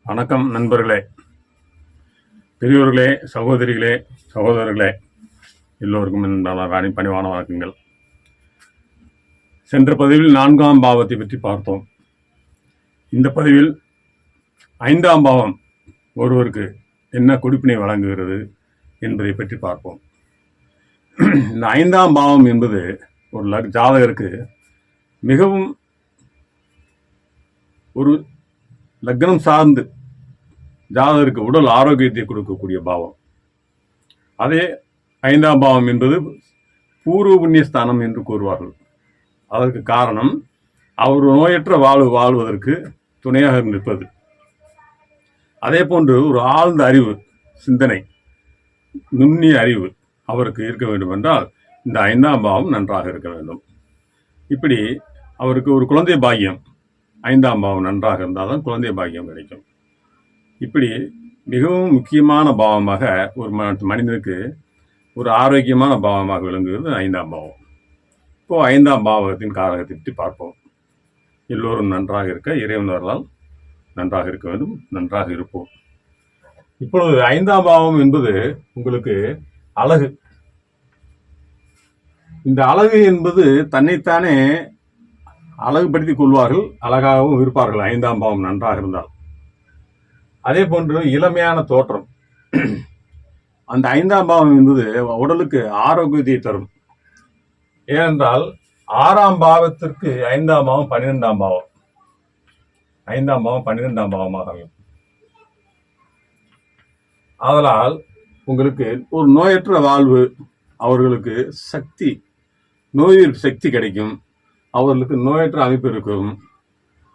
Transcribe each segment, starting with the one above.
வணக்கம் நண்பர்களே, பெரியோர்களே, சகோதரிகளே, சகோதரர்களே, எல்லோருக்கும் பணிவான வணக்கங்கள். சென்ற பதிவில் 4ஆம் பாவத்தை பற்றி பார்த்தோம். இந்த பதிவில் 5ஆம் பாவம் ஒருவருக்கு என்ன கொடுப்பினை வழங்குகிறது என்பதை பற்றி பார்ப்போம். இந்த 5ஆம் பாவம் என்பது ஒரு ஜாதகருக்கு மிகவும் ஒரு லக்னம் சார்ந்து ஜாதகருக்கு உடல் ஆரோக்கியத்தை கொடுக்கக்கூடிய பாவம். அதே 5ஆம் பாவம் என்பது பூர்வ புண்ணியஸ்தானம் என்று கூறுவார்கள். அதற்கு காரணம் அவர் நோயற்ற வாழ்வதற்கு துணையாக நிற்பது. அதே போன்று ஒரு ஆழ்ந்த அறிவு, சிந்தனை, நுண்ணிய அறிவு அவருக்கு இருக்க வேண்டும் என்றால் இந்த 5ஆம் பாவம் நன்றாக இருக்க வேண்டும். இப்படி அவருக்கு ஒரு குழந்தை பாக்கியம், 5ஆம் பாவம் நன்றாக இருந்தால் தான் குழந்தை பாக்கியம் கிடைக்கும். இப்படி மிகவும் முக்கியமான பாவமாக ஒரு மனிதனுக்கு ஒரு ஆரோக்கியமான பாவமாக விளங்குகிறது 5ஆம் பாவம். இப்போ 5ஆம் பாவத்தின் காரகத்தை பற்றி பார்ப்போம். எல்லோரும் நன்றாக இருக்க இறைவனர்களால் நன்றாக இருக்க வேண்டும், நன்றாக இருப்போம். இப்பொழுது 5ஆம் பாவம் என்பது உங்களுக்கு அழகு. இந்த அழகு என்பது தன்னைத்தானே அழகுபடுத்திக் கொள்வார்கள், அழகாகவும் இருப்பார்கள் 5ஆம் பாவம் நன்றாக இருந்தால். அதே போன்று இளமையான தோற்றம். அந்த 5ஆம் பாவம் என்பது உடலுக்கு ஆரோக்கியத்தை தரும். ஏனென்றால் 6ஆம் பாவத்திற்கு 5ஆம் பாவம் 12ஆம் பாவம். 5ஆம் பாவம் 12ஆம் பாவமாக அமையும். அதனால் உங்களுக்கு ஒரு நோயற்ற வாழ்வு, அவர்களுக்கு சக்தி, நோய் எதிர்ப்பு சக்தி கிடைக்கும், அவர்களுக்கு நோயற்ற அமைப்பு இருக்கும்,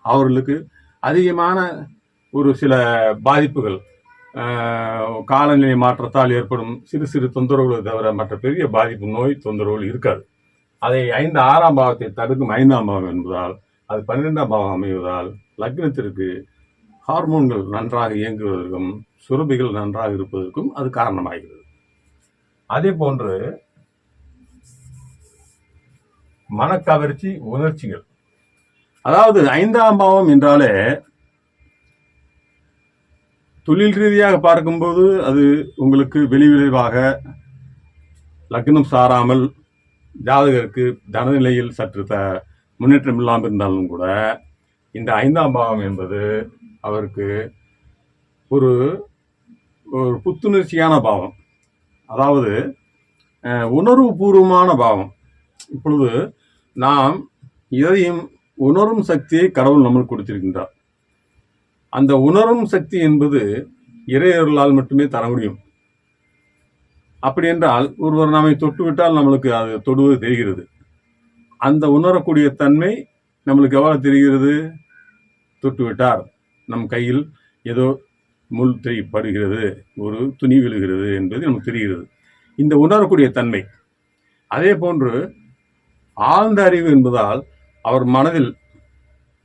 அவர்களுக்கு அதிகமான ஒரு சில பாதிப்புகள், காலநிலை மாற்றத்தால் ஏற்படும் சிறு சிறு தொந்தரவுகளை தவிர மற்ற பெரிய பாதிப்பு, நோய் தொந்தரவுகள் இருக்காது. அதை 6ஆம் பாவத்தை தடுக்கும் 5ஆம் பாவம் என்பதால், அது 12ஆம் பாவம் அமைவதால் லக்னத்திற்கு ஹார்மோன்கள் நன்றாக இயங்குவதற்கும் சுரபிகள் நன்றாக இருப்பதற்கும் அது காரணமாகிறது. அதே போன்று மனக்கவர்ச்சி, உணர்ச்சிகள். அதாவது 5ஆம் பாவம் என்றாலே தொழில் ரீதியாக பார்க்கும்போது அது உங்களுக்கு வெளிவிளைவாக லக்னம் சாராமல் ஜாதகருக்கு தனநிலையில் சற்று முன்னேற்றம் இல்லாமல் இருந்தாலும் கூட இந்த 5ஆம் பாவம் என்பது அவருக்கு ஒரு புத்துணர்ச்சியான பாவம், அதாவது உணர்வு பூர்வமான பாவம். இப்பொழுது நாம் எதையும் உணரும் சக்தியை கடவுள் நம்மளுக்கு கொடுத்திருக்கின்றார். அந்த உணரும் சக்தி என்பது இறையர்களால் மட்டுமே தர முடியும். அப்படி என்றால் ஒருவர் நம்மை தொட்டுவிட்டால் நம்மளுக்கு அது தொடுவது தெரிகிறது. அந்த உணரக்கூடிய தன்மை நம்மளுக்கு எவ்வளவு தெரிகிறது? தொட்டுவிட்டார், நம் கையில் ஏதோ முள் படுகிறது, ஒரு துணி விழுகிறது என்பது நமக்கு தெரிகிறது. இந்த உணரக்கூடிய தன்மை. அதே போன்று ஆழ்ந்த அறிவு என்பதால் அவர் மனதில்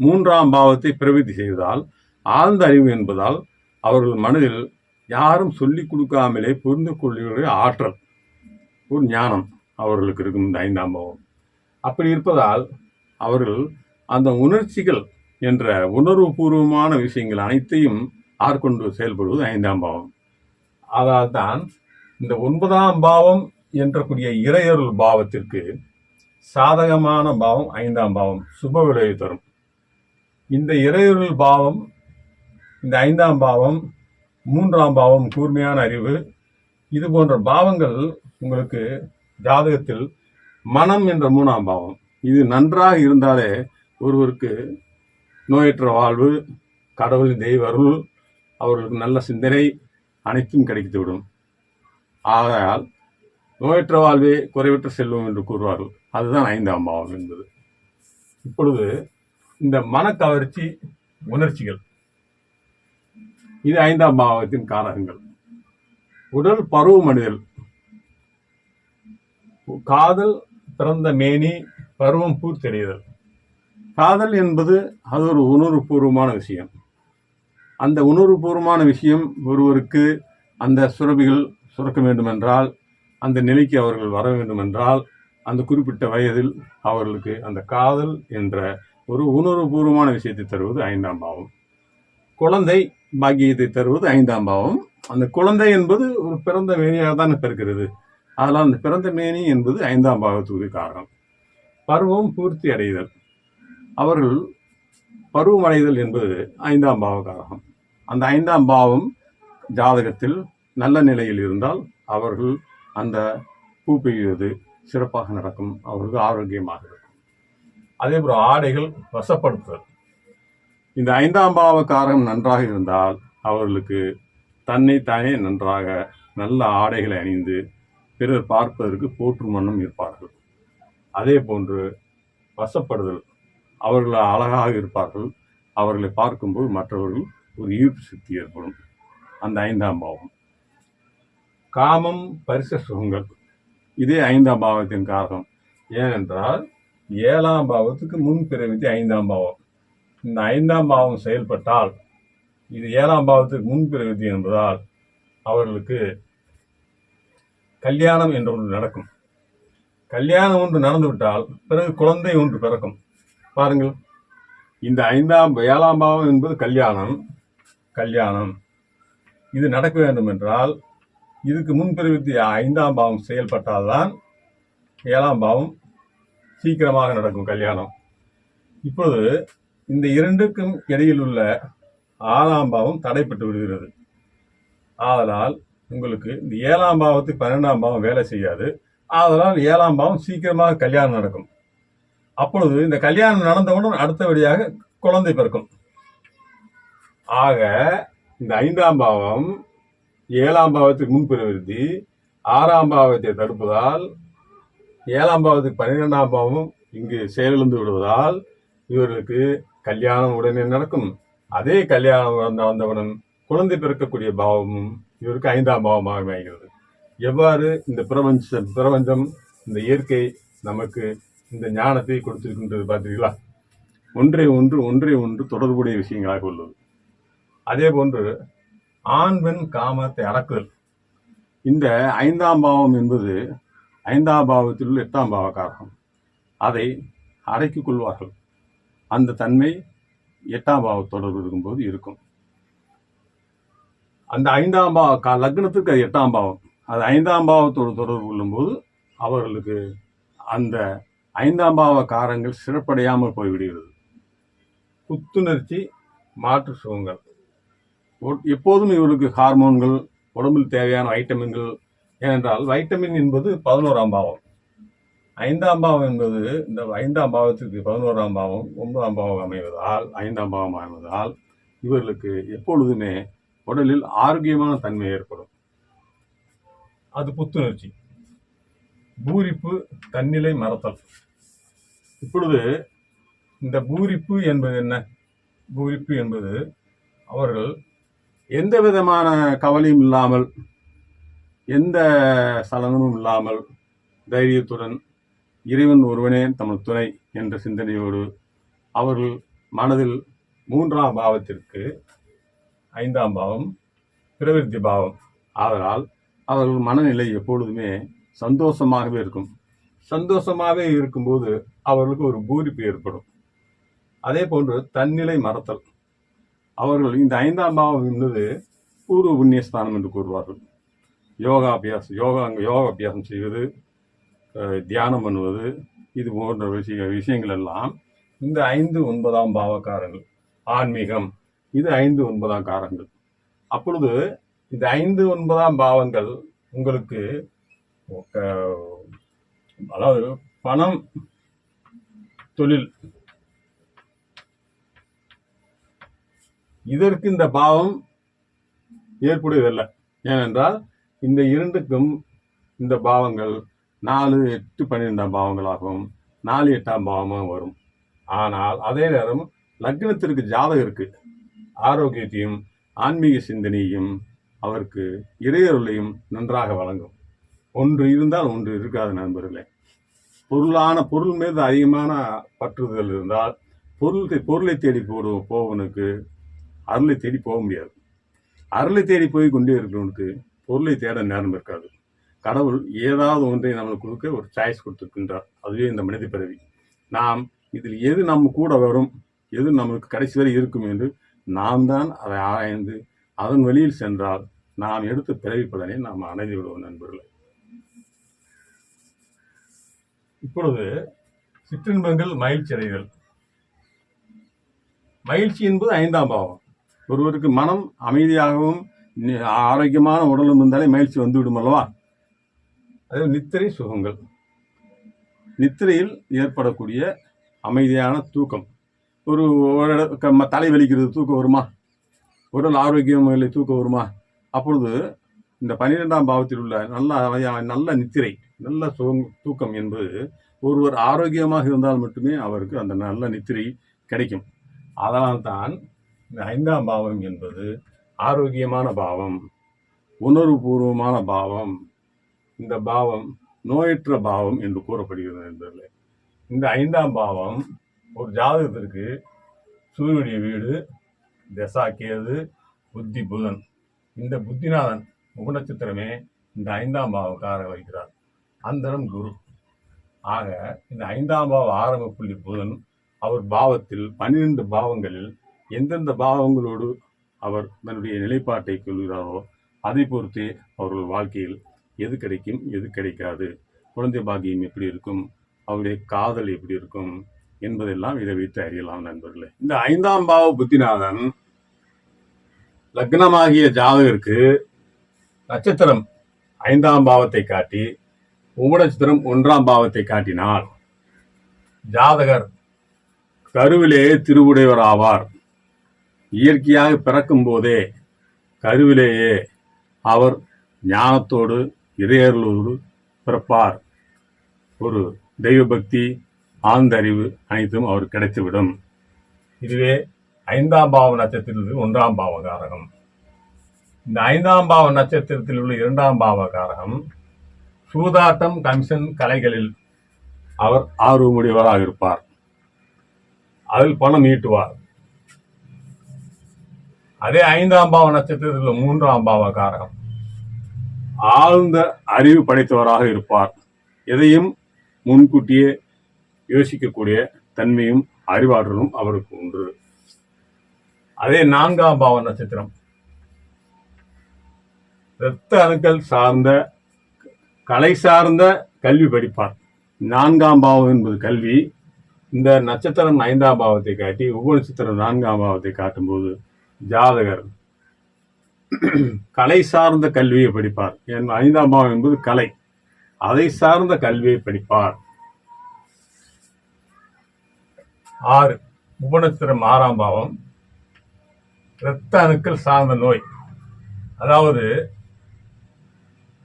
3ஆம் பாவத்தை பிரவித்தி செய்வதால், ஆழ்ந்த அறிவு என்பதால் அவர்கள் மனதில் யாரும் சொல்லிக் கொடுக்காமலே புரிந்து கொள்ளுகிற ஆற்றல், ஒரு ஞானம் அவர்களுக்கு இருக்கும் இந்த 5ஆம் பாவம். அப்படி இருப்பதால் அவர்கள் அந்த உணர்ச்சிகள் என்ற உணர்வு பூர்வமான விஷயங்கள் அனைத்தையும் ஆட்கொண்டு செயல்படுவது 5ஆம் பாவம். அதால் தான் இந்த 9ஆம் பாவம் என்றக்கூடிய இறையருள் பாவத்திற்கு சாதகமான பாவம் 5ஆம் பாவம், சுப விளைவை தரும். இந்த இறையருள் பாவம், இந்த 5ஆம் பாவம், 3ஆம் பாவம் கூர்மையான அறிவு, இது போன்ற பாவங்கள் உங்களுக்கு ஜாதகத்தில் மனம் என்ற 3ஆம் பாவம் இது நன்றாக இருந்தாலே ஒருவருக்கு நோயற்ற வாழ்வு, கடவுளின் தெய்வ அருள், அவர்களுக்கு நல்ல சிந்தனை அனைத்தும் கிடைத்துவிடும். ஆகையால் நோயற்ற வாழ்வே குறைவற்ற செல்வம் என்று கூறுவார்கள். அதுதான் 5ஆம் பாவம் என்பது. இப்பொழுது இந்த மனக்கவர்ச்சி, உணர்ச்சிகள், இது 5ஆம் பாவத்தின் காரகங்கள். உடல் பருவமடைதல், காதல் பிறந்த மேனி, பருவம் பூர்த்தடைதல். காதல் என்பது அது ஒரு உணர்வுபூர்வமான விஷயம். அந்த உணர்வுபூர்வமான விஷயம் ஒருவருக்கு அந்த சுரபிகள் சுரக்க வேண்டுமென்றால், அந்த நிலைக்கு அவர்கள் வர வேண்டுமென்றால், அந்த குறிப்பிட்ட வயதில் அவர்களுக்கு அந்த காதல் என்ற ஒரு உணர்வுபூர்வமான விஷயத்தை தருவது 5ஆம் பாவம். குழந்தை பாக்கியத்தை தருவது 5ஆம் பாவம். அந்த குழந்தை என்பது ஒரு பிறந்த மேனியாக தான் பிறக்கிறது. அதனால் அந்த பிறந்த மேனி என்பது 5ஆம் பாவத்துக்கு காரணம். பருவம் பூர்த்தி அடைதல், அவர்கள் பருவம் அடைதல் என்பது 5ஆம் பாவ காரகம். அந்த 5ஆம் பாவம் ஜாதகத்தில் நல்ல நிலையில் இருந்தால் அவர்கள் அந்த பூ பெய்வது சிறப்பாக நடக்கும், அவர்கள் ஆரோக்கியமாக இருக்கும். அதே போல ஆடைகள் வசப்படுத்துதல், இந்த 5ஆம் பாவ காரகம் நன்றாக இருந்தால் அவர்களுக்கு தன்னைத்தானே நன்றாக நல்ல ஆடைகளை அணிந்து பிறர் பார்ப்பதற்கு போற்றும் வண்ணம் இருப்பார்கள். அதே போன்று வசப்படுதல், அவர்கள் அழகாக இருப்பார்கள், அவர்களை பார்க்கும்போது மற்றவர்கள் ஒரு ஈர்ப்பு சக்தி ஏற்படும். அந்த 5ஆம் பாவம். காமம் பரிச சுகங்கள், இதே 5ஆம் பாவத்தின் காரணம். ஏனென்றால் 7ஆம் பாவத்துக்கு முன் பிறவித்து 5ஆம் பாவம். இந்த 5ஆம் பாவம் செயல்பட்டால் இது 7ஆம் பாவத்துக்கு முன் பிறவித்து என்பதால் அவர்களுக்கு கல்யாணம் என்ற ஒன்று நடக்கும். கல்யாணம் ஒன்று நடந்துவிட்டால் பிறகு குழந்தை ஒன்று பிறக்கும். பாருங்கள், இந்த 7ஆம் பாவம் என்பது கல்யாணம் இது நடக்க வேண்டும் என்றால் இதுக்கு முன்பிறவித்து 5ஆம் பாவம் செயல்பட்டால்தான் 7ஆம் பாவம் சீக்கிரமாக நடக்கும் கல்யாணம். இப்பொழுது இந்த இரண்டுக்கும் இடையில் உள்ள 6ஆம் பாவம் தடைப்பட்டு விடுகிறது. ஆதலால் உங்களுக்கு இந்த 7ஆம் பாவத்துக்கு 12ஆம் பாவம் வேலை செய்யாது. ஆதலால் 7ஆம் பாவம் சீக்கிரமாக கல்யாணம் நடக்கும். அப்பொழுது இந்த கல்யாணம் நடந்தவுடன் அடுத்தபடியாக குழந்தை பிறக்கும். ஆக இந்த 5ஆம் பாவம் 7ஆம் பாவத்துக்கு முன்பிறவிருத்தி 6ஆம் பாவத்தை தடுப்பதால் 7ஆம் பாவத்துக்கு 12ஆம் பாவம் இங்கு செயலிழந்து விடுவதால் இவர்களுக்கு கல்யாணம் உடனே நடக்கும். அதே கல்யாணம் நடந்தவுடன் குழந்தை பிறக்கக்கூடிய பாவமும் இவருக்கு 5ஆம் பாவமாக அமைகிறது. எவ்வாறு இந்த பிரபஞ்சம் இந்த இயற்கை நமக்கு இந்த ஞானத்தை கொடுத்திருக்கின்றது பார்த்தீர்களா? ஒன்றை ஒன்று தொடர்புடைய விஷயங்களாக உள்ளது. அதே போன்று ஆண் பெண் காமத்தை அடக்குதல், இந்த 5ஆம் பாவம் என்பது 5ஆம் பாவத்தில் உள்ள 8ஆம் பாவ காரகம். அதை அடக்கிக் கொள்வார்கள். அந்த தன்மை 8ஆம் பாவ தொடர்பு இருக்கும்போது இருக்கும். அந்த 5ஆம் பாவ லக்னத்துக்கு அது 8ஆம் பாவம், அது 5ஆம் பாவத்தோடு தொடர்பு கொள்ளும்போது அவர்களுக்கு அந்த 5ஆம் பாவ காரங்கள் சிறப்படையாமல் போய்விடுகிறது. புத்துணர்ச்சி, மாற்று சுகங்கள், எப்போதும் இவருக்கு ஹார்மோன்கள், உடம்பில் தேவையான வைட்டமின்கள். ஏனென்றால் வைட்டமின் என்பது 11ஆம் பாவம். 5ஆம் பாவம் என்பது இந்த 5ஆம் பாவத்துக்கு 11ஆம் பாவம் 9ஆம் பாவம் அமைவதால் 5ஆம் பாவம் அமைவதால் இவர்களுக்கு எப்பொழுதுமே உடலில் ஆரோக்கியமான தன்மை ஏற்படும். அது புத்துணர்ச்சி. பூரிப்பு, தன்னிலை மறத்தல். இப்பொழுது இந்த பூரிப்பு என்பது என்ன? பூரிப்பு என்பது அவர்கள் எந்த விதமான கவலையும் இல்லாமல், எந்த சலனமும் இல்லாமல் தைரியத்துடன் இறைவன் ஒருவனே தமது துணை என்ற சிந்தனையோடு அவர்கள் மனதில் 3ஆம் பாவத்திற்கு 5ஆம் பாவம் பிரவிற்த்தி பாவம். ஆதலால் அவர்கள் மனநிலை எப்பொழுதுமே சந்தோஷமாகவே இருக்கும். சந்தோஷமாகவே இருக்கும்போது அவர்களுக்கு ஒரு பூரிப்பு ஏற்படும். அதே போன்று தன்னிலை மறத்தல். அவர்கள் இந்த 5ஆம் பாவம் என்பது பூர்வ புண்ணியஸ்தானம் என்று கூறுவார்கள். யோகா அபியாசம் செய்வது, தியானம் பண்ணுவது, இது போன்ற விஷயங்கள் எல்லாம் இந்த 5, 9ஆம் பாவக்காரங்கள். ஆன்மீகம், இது 5, 9ஆம் காரங்கள். அப்பொழுது இந்த 5, 9ஆம் பாவங்கள் உங்களுக்கு அதாவது பணம், தொழில், இதற்கு இந்த பாவம் ஏற்புடையதல்ல. ஏனென்றால் இந்த இரண்டுக்கும் இந்த பாவங்கள் 4, 8, 12ஆம் பாவங்களாகவும் 4, 8ஆம் பாவமாக வரும். ஆனால் அதே நேரம் லக்னத்திற்கு ஜாதகருக்கு ஆரோக்கியத்தையும் ஆன்மீக சிந்தனையும் அவருக்கு இறையருளையும் நன்றாக வழங்கும். ஒன்று இருந்தால் ஒன்று இருக்காது நண்பர்களே. பொருள் மீது அதிகமான பற்றுதல் இருந்தால் பொருளை தேடி போவனுக்கு அருளை தேடி போக முடியாது. அருளை தேடி போய் கொண்டே இருக்கிறவனுக்கு பொருளை தேட நேரம் இருக்காது. கடவுள் ஏதாவது ஒன்றை நம்மளுக்கு கொடுக்க ஒரு சாய்ஸ் கொடுத்துருக்கின்றார். அதுவே இந்த மனித பிறவி. நாம் இதில் எது நம்ம கூட வரும், எது நம்மளுக்கு கடைசி வரை இருக்கும் என்று நாம் தான் அதை ஆராய்ந்து அதன் வழியில் சென்றால் நாம் எடுத்த பிறவி பலனை நாம் அடைந்து விடுவோம் நண்பர்களே. இப்பொழுது சிற்றின்பங்கள் மகிழ்ச்சி அடைதல். மகிழ்ச்சி என்பது 5ஆம் பாவம். ஒருவருக்கு மனம் அமைதியாகவும் ஆரோக்கியமான உடலும் இருந்தாலே மகிழ்ச்சி வந்துவிடும் அல்லவா? அதே நித்திரை சுகங்கள். நித்திரையில் ஏற்படக்கூடிய அமைதியான தூக்கம். ஒரு தலை வலிக்கிறது, தூக்கம் வருமா? உடல் ஆரோக்கியம் தூக்கம் வருமா? அப்பொழுது இந்த 12ஆம் பாவத்தில் உள்ள நல்ல நித்திரை, நல்ல தூக்கம் என்பது ஒருவர் ஆரோக்கியமாக இருந்தால் மட்டுமே அவருக்கு அந்த நல்ல நித்திரை கிடைக்கும். அதனால்தான் இந்த 5ஆம் பாவம் என்பது ஆரோக்கியமான பாவம், உணர்வுபூர்வமான பாவம். இந்த பாவம் நோயற்ற பாவம் என்று கூறப்படுகிறது என்பதில்லை. இந்த 5ஆம் பாவம் ஒரு ஜாதகத்திற்கு சூரியனுடைய வீடு, தசா கேது, புத்தி புதன். இந்த புத்திநாதன் உபநட்சத்திரமே இந்த 5ஆம் பாவக்காரர் வைக்கிறார். அந்தரம் குரு. ஆக இந்த 5ஆம் பாவ ஆரம்ப புள்ளி புதன் அவர் பாவத்தில் 12 பாவங்களில் எந்தெந்த பாவங்களோடு அவர் தன்னுடைய நிலைப்பாட்டை கொள்கிறாரோ அதை பொறுத்தே அவர்கள் வாழ்க்கையில் எது கிடைக்கும், எது கிடைக்காது, குழந்தை பாக்கியம் எப்படி இருக்கும், அவருடைய காதல் எப்படி இருக்கும் என்பதெல்லாம் இதை வைத்து அறியலாம் நண்பர்களே. இந்த 5ஆம் பாவ புத்திநாதன் லக்னமாகிய ஜாதகருக்கு நட்சத்திரம் 5ஆம் பாவத்தை காட்டி உபநட்சத்திரம் 1ஆம் பாவத்தை காட்டினால் ஜாதகர் கருவிலே திருவுடையவர் ஆவார். இயற்கையாக பிறக்கும் போதே கருவிலேயே அவர் ஞானத்தோடு இறையர்களோடு பிறப்பார். ஒரு தெய்வ பக்தி, ஆழ்ந்த அறிவு அனைத்தும் அவர் கிடைத்துவிடும். இதுவே 5ஆம் பாவ நட்சத்திரத்தில் 1ஆம் பாவ காரகம். இந்த 5ஆம் பாவ நட்சத்திரத்தில் உள்ள 2ஆம் பாவ காரகம் சூதாட்டம், கமிஷன் கலைகளில் அவர் ஆர்வமுடையவராக இருப்பார். அதில் பணம் ஈட்டுவார். அதே 5ஆம் பாவ நட்சத்திரத்தில் 3ஆம் பாவ காரகம் ஆழ்ந்த அறிவு படைத்தவராக இருப்பார். எதையும் முன்கூட்டியே யோசிக்கக்கூடிய தன்மையும் அறிவாற்றலும் அவருக்கு உண்டு. அதே 4ஆம் பாவ நட்சத்திரம் இரத்த அணுக்கள் சார்ந்த கலை சார்ந்த கல்வி படிப்பார். 4ஆம் பாவம் என்பது கல்வி. இந்த நட்சத்திரம் 5ஆம் பாவத்தை காட்டி உபநட்சத்திரம் 4ஆம் பாவத்தை காட்டும்போது ஜாதகர் கலை சார்ந்த கல்வியை படிப்பார். 5ஆம் பாவம் என்பது கலை, அதை சார்ந்த கல்வியை படிப்பார். 6 உபநட்சத்திரம் 6ஆம் பாவம் இரத்த அணுக்கள் சார்ந்த நோய். அதாவது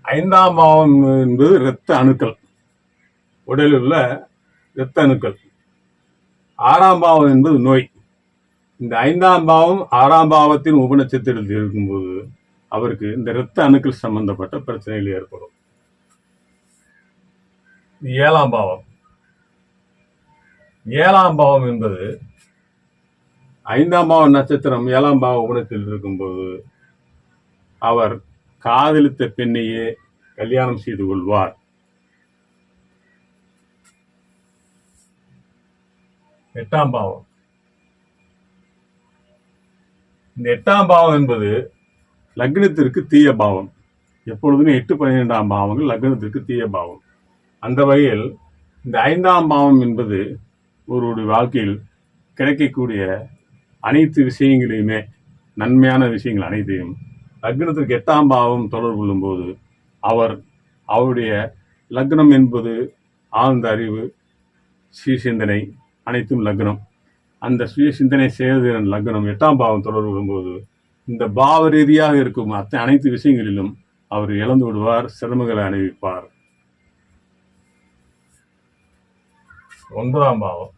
5ஆம் பாவம் என்பது இரத்த அணுக்கள், உடலில் உள்ள இரத்த அணுக்கள். 6ஆம் பாவம் என்பது நோய். இந்த 5ஆம் பாவம் 6ஆம் பாவத்தின் உபநட்சத்திரத்தில் இருக்கும்போது அவருக்கு இந்த இரத்த அணுக்கள் சம்பந்தப்பட்ட பிரச்சனைகள் ஏற்படும். 7ஆம் பாவம். 7ஆம் பாவம் என்பது 5ஆம் பாவ நட்சத்திரம் 7ஆம் பாவ உபநத்தில் இருக்கும்போது அவர் காதலித்த பெண்ணையே கல்யாணம் செய்து கொள்வார். 8ஆம் பாவம். இந்த 8ஆம் பாவம் என்பது லக்னத்திற்கு தீய பாவம். எப்பொழுதுமே 8, 12ஆம் பாவங்கள் லக்னத்திற்கு தீய பாவம். அந்த வகையில் இந்த 5ஆம் பாவம் என்பது ஒருவருடைய வாழ்க்கையில் கிடைக்கக்கூடிய அனைத்து விஷயங்களையுமே, நன்மையான விஷயங்கள் அனைத்தையும் லக்னத்திற்கு 8ஆம் பாவம் தொடர்பு கொள்ளும் போது அவருடைய லக்னம் என்பது ஆழ்ந்த அறிவு, சுய சிந்தனை அனைத்தும் லக்னம். அந்த சுய சிந்தனை செயல்திறன் லக்னம் 8ஆம் பாவம் தொடர்பு கொள்ளும்போது இந்த பாவ ரீதியாக இருக்கும் அனைத்து விஷயங்களிலும் அவர் இழந்து விடுவார், சிரமங்களை அனுபவிப்பார். 9ஆம் பாவம்.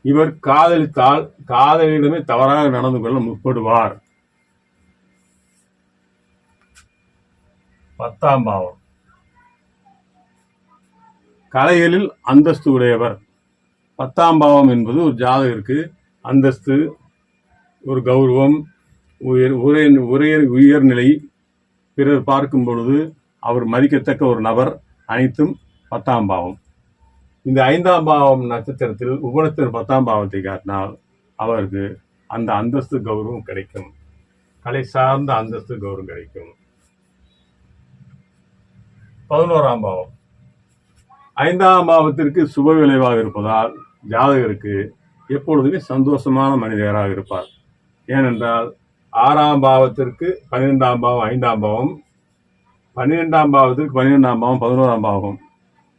இவர் காதலித்தால் காதலிடமே தவறாக நடந்து கொள்ள முற்படுவார். 10ஆம் பாவம். கலைகளில் அந்தஸ்து உடையவர். 10ஆம் பாவம் என்பது ஒரு ஜாதகருக்கு அந்தஸ்து, ஒரு கௌரவம், உயர்நிலை, பிறர் பார்க்கும் பொழுது அவர் மதிக்கத்தக்க ஒரு நபர், அனைத்தும் 10ஆம் பாவம். இந்த 5ஆம் பாவம் நட்சத்திரத்தில் உபநட்சத்திரம் 10ஆம் பாவத்தை காட்டினால் அவருக்கு அந்த அந்தஸ்து கௌரவம் கிடைக்கும். கலை சார்ந்த அந்தஸ்து கௌரவம் கிடைக்கும். 11ஆம் பாவம் 5ஆம் பாவத்திற்கு சுப விளைவாக இருப்பதால் ஜாதகருக்கு எப்பொழுதுமே சந்தோஷமான மனிதராக இருப்பார். ஏனென்றால் 6ஆம் பாவத்திற்கு 12ஆம் பாவம் 5ஆம் பாவம், 12ஆம் பாவத்திற்கு 12ஆம் பாவம் 11ஆம் பாவம்,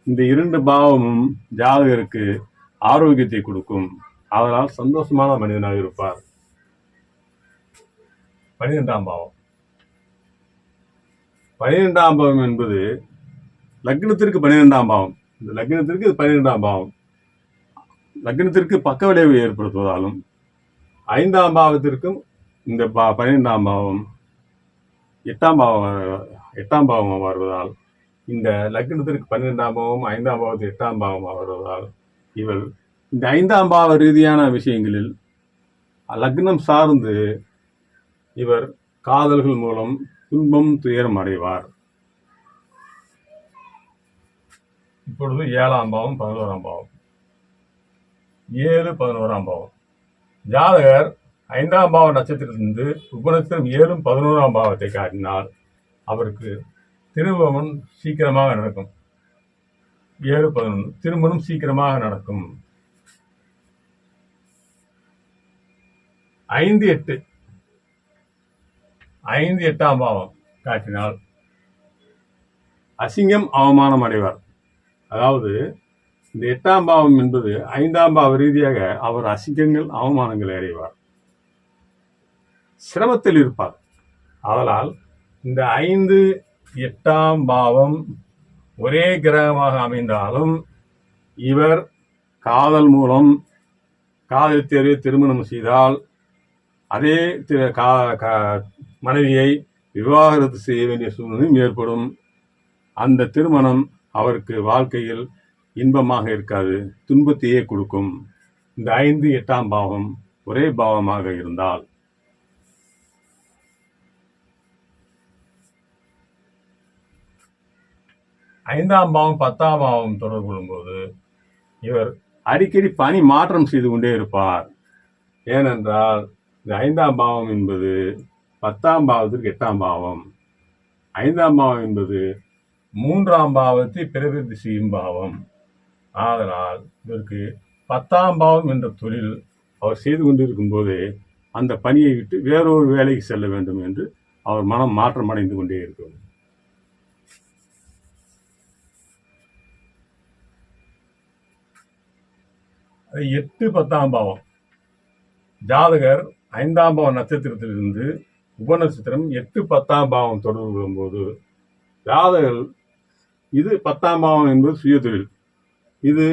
இந்த 2 பாவமும் ஜாதகருக்கு ஆரோக்கியத்தை கொடுக்கும். அதனால் சந்தோஷமான மனிதனாக இருப்பார். 12ஆம் பாவம் 12ஆம் பாவம் என்பது லக்னத்திற்கு 12ஆம் பாவம். இந்த லக்னத்திற்கு 12ஆம் பாவம் லக்னத்திற்கு பக்க விளைவு ஏற்படுத்துவதாலும் 5ஆம் பாவத்திற்கும் இந்த 12ஆம் பாவம் 8ஆம் பாவம் வருவதால், இந்த லக்னத்திற்கு 12ஆம் பாவம் 5ஆம் பாவத்தில் 8ஆம் பாவம் வருவதால் இவர் இந்த 5ஆம் பாவ ரீதியான விஷயங்களில் லக்னம் சார்ந்து இவர் காதல்கள் மூலம் துன்பம் துயரம் அடைவார். இப்பொழுது 7ஆம் பாவம் 11ஆம் பாவம் 7 11ஆம் பாவம் ஜாதகர் 5ஆம் பாவ நட்சத்திரத்திலிருந்து உபநட்சத்திரம் 7 11ஆம் பாவத்தை காட்டினால் அவருக்கு திருமணம் சீக்கிரமாக நடக்கும். 7 11 திருமணம் சீக்கிரமாக நடக்கும். 5 8 8ஆம் பாவம் காட்டினால் அசிங்கம் அவமானம் அடைவார். அதாவது இந்த 8ஆம் பாவம் என்பது 5ஆம் பாவ ரீதியாக அவர் அசிங்கங்கள் அவமானங்களை அடைவார், சிரமத்தில் இருப்பார். அதனால் இந்த 5 8ஆம் பாவம் ஒரே கிரகமாக அமைந்தாலும் இவர் காதல் மூலம் காதல் தேர்வை திருமணம் செய்தால் அதே மனைவியை விவாகரத்து செய்ய வேண்டிய சூழ்நிலையும் ஏற்படும். அந்த திருமணம் அவருக்கு வாழ்க்கையில் இன்பமாக இருக்காது, துன்பத்தையே கொடுக்கும். இந்த 5 8ஆம் பாவம் ஒரே பாவமாக இருந்தால். ஐந்தாம் பாவம் 10ஆம் பாவம் தொடர்பு கொள்ளும்போது இவர் அடிக்கடி பணி மாற்றம் செய்து கொண்டே இருப்பார். ஏனென்றால் இந்த 5ஆம் பாவம் என்பது 10ஆம் பாவத்திற்கு 8ஆம் பாவம். 5ஆம் பாவம் என்பது 3ஆம் பாவத்தை பிரவிருத்தி செய்யும் பாவம். ஆதலால் இதற்கு 10ஆம் பாவம் என்ற தொழில் அவர் செய்து கொண்டிருக்கும் போதே அந்த பணியை விட்டு வேறொரு வேலைக்கு செல்ல வேண்டும் என்று அவர் மனம் மாற்றம் அடைந்து கொண்டே இருக்கும். அது 8 10ஆம் பாவம் ஜாதகர் 5ஆம் பாவம் நட்சத்திரத்திலிருந்து உபநட்சத்திரம் 8 10ஆம் பாவம் தொடர்பு கொள்ளும்போது ஜாதகர் இது 10ஆம் பாவம் என்பது சுய தொழில். இது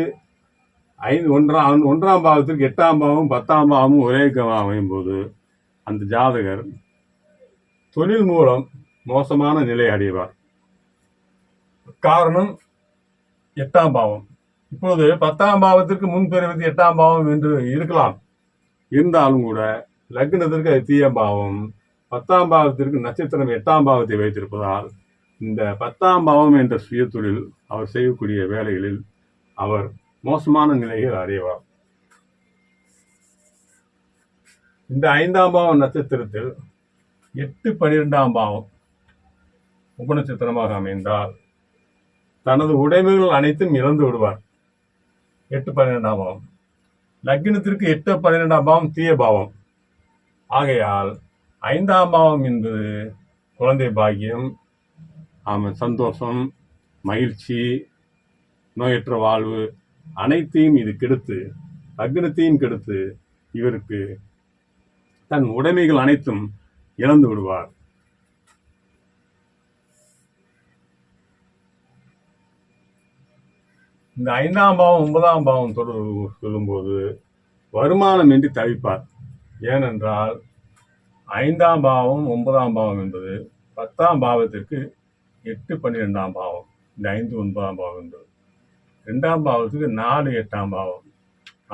1ஆம் பாவத்திற்கு 8ஆம் பாவம் 10ஆம் பாவமும் ஒரே அமையும் போது அந்த ஜாதகர் தொழில் மூலம் மோசமான நிலை அடைவார். காரணம் 8ஆம் பாவம். இப்போது 10ஆம் பாவத்திற்கு முன்பிறகு 8ஆம் பாவம் என்று இருக்கலாம். இருந்தாலும் கூட லக்னத்திற்கு அது தீய பாவம். 10ஆம் பாவத்திற்கு நட்சத்திரம் 8ஆம் பாவத்தை வைத்திருப்பதால் இந்த 10ஆம் பாவம் என்ற சுய தொழில் அவர் செய்யக்கூடிய வேலைகளில் அவர் மோசமான நிலையில் அடைவார். இந்த 5ஆம் பாவம் நட்சத்திரத்தில் 8 12ஆம் பாவம் உபநட்சத்திரமாக அமைந்தால் தனது உடைமைகள் அனைத்தும் இழந்து விடுவார். 8 12ஆம் பாவம் லக்னத்திற்கு 8 12ஆம் பாவம் தீய பாவம். ஆகையால் 5ஆம் பாவம் என்பது குழந்தை பாக்கியம், சந்தோஷம், மகிழ்ச்சி, நோயற்ற வாழ்வு அனைத்தையும் இது கெடுத்து, லக்னத்தையும் கெடுத்து இவருக்கு தன் உடைமைகள் அனைத்தும் இழந்து விடுவார். இந்த 5ஆம் பாவம் 9ஆம் பாவம் தொடர்பு சொல்லும்போது வருமானம் என்று தவிப்பார். ஏனென்றால் 5ஆம் பாவம் 9ஆம் பாவம் என்பது 10ஆம் பாவத்திற்கு 8 12ஆம் பாவம். இந்த 5 9ஆம் பாவம் என்பது 2ஆம் பாவத்துக்கு 4 8ஆம் பாவம்.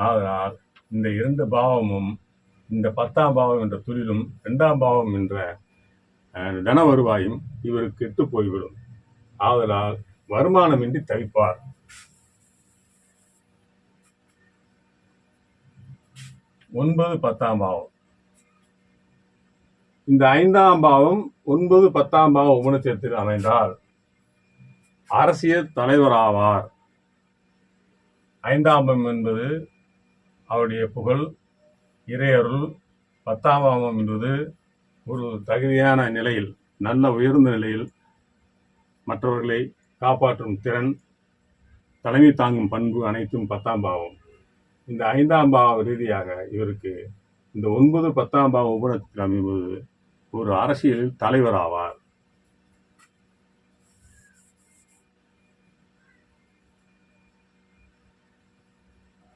ஆதலால் இந்த 2 பாவமும் இந்த 10ஆம் பாவம் என்ற தொழிலும் 2ஆம் பாவம் என்ற தன வருவாயும் இவருக்கு கெட்டு போய்விடும். ஆதலால் வருமானமின்றி தவிப்பார். 9 10ஆம் பாவம் இந்த 5ஆம் பாவம் 9, 10ஆம் பாவம் உபநட்சத்திரத்தில் அமைந்தால் அரசியல் தலைவர் ஆவார். 5ஆம் பாவம் என்பது அவருடைய புகழ், இறையருள். 10ஆம் பாவம் என்பது ஒரு தகுதியான நிலையில், நல்ல உயர்ந்த நிலையில் மற்றவர்களை காப்பாற்றும் திறன், தலைமை தாங்கும் பண்பு அனைத்தும் 10ஆம் பாவம். இந்த 5ஆம் பாவ ரீதியாக இவருக்கு இந்த 9, 10ஆம் பாவம் உபநட்சத்திரம் அமைவது ஒரு அரசியலில் தலைவர் ஆவார்.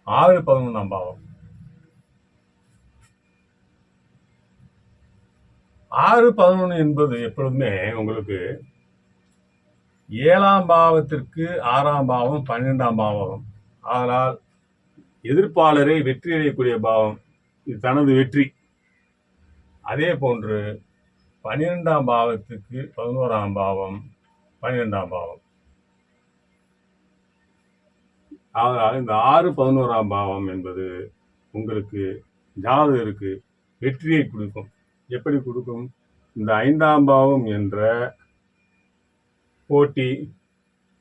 ஆறு 11ஆம் பாவம். 6, 11 என்பது எப்பொழுதுமே உங்களுக்கு 7ஆம் பாவத்திற்கு 6ஆம் பாவம், 12ஆம் பாவம். அதனால் எதிர்ப்பாளரை வெற்றி அடையக்கூடிய பாவம். இது தனது வெற்றி. அதே போன்று 12ஆம் பாவத்துக்கு 11ஆம் பாவம், 12ஆம் பாவம். அதனால் இந்த 6, 11ஆம் பாவம் என்பது உங்களுக்கு ஜாதகருக்கு வெற்றியை கொடுக்கும். எப்படி கொடுக்கும்? இந்த 5ஆம் பாவம் என்ற போட்டி,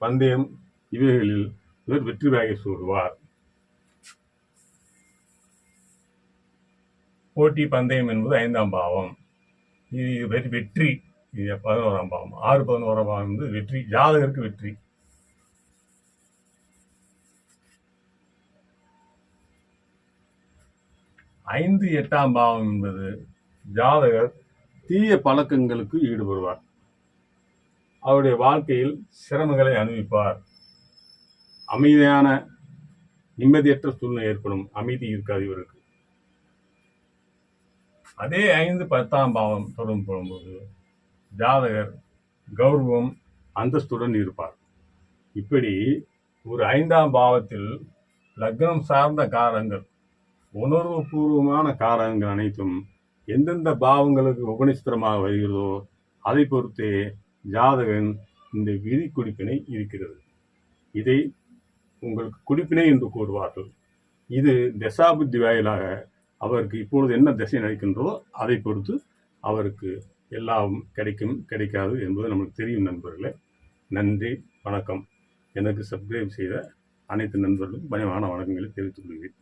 பந்தயம் இவைகளில் இவர் வெற்றி வாகை சூடுவார். போட்டி, பந்தயம் என்பது 5ஆம் பாவம். இது வெற்றி. இது 11ஆம் பாவம். 6, 11ஆம் பாவம் என்பது வெற்றி, ஜாதகருக்கு வெற்றி. 5, 8ஆம் பாவம் என்பது ஜாதகர் தீய பழக்கங்களுக்கு ஈடுபடுவார். அவருடைய வாழ்க்கையில் சிரமங்களை அனுபவிப்பார். அமைதியான நிம்மதியற்ற சூழ்நிலை ஏற்படும். அமைதி இருக்காது இவருக்கு. அதே 5, 10ஆம் பாவம் தொடர்பு போகும்போது ஜாதகர் கௌரவம், அந்தஸ்துடன் இருப்பார். இப்படி ஒரு 5ஆம் பாவத்தில் லக்னம் சார்ந்த காரங்கள், உணர்வு பூர்வமான காரகங்கள் அனைத்தும் எந்தெந்த பாவங்களுக்கு உபநட்சத்திரமாக வருகிறதோ அதை பொறுத்தே ஜாதகன் இந்த விதி குறிப்பினை இருக்கிறது. இதை உங்களுக்கு குறிப்பினை என்று கூறுவார்கள். இது தசாபுத்தி வாயிலாக அவருக்கு இப்பொழுது என்ன திசை நடக்கின்றதோ அதை பொறுத்து அவருக்கு எல்லாம் கிடைக்கும், கிடைக்காது என்பது நமக்கு தெரியும். நண்பர்களே, நன்றி, வணக்கம். எனக்கு சப்ஸ்கிரைப் செய்த அனைத்து நண்பர்களுக்கும் பணிவான வணக்கங்களை தெரிவித்துக் கொள்கிறேன்.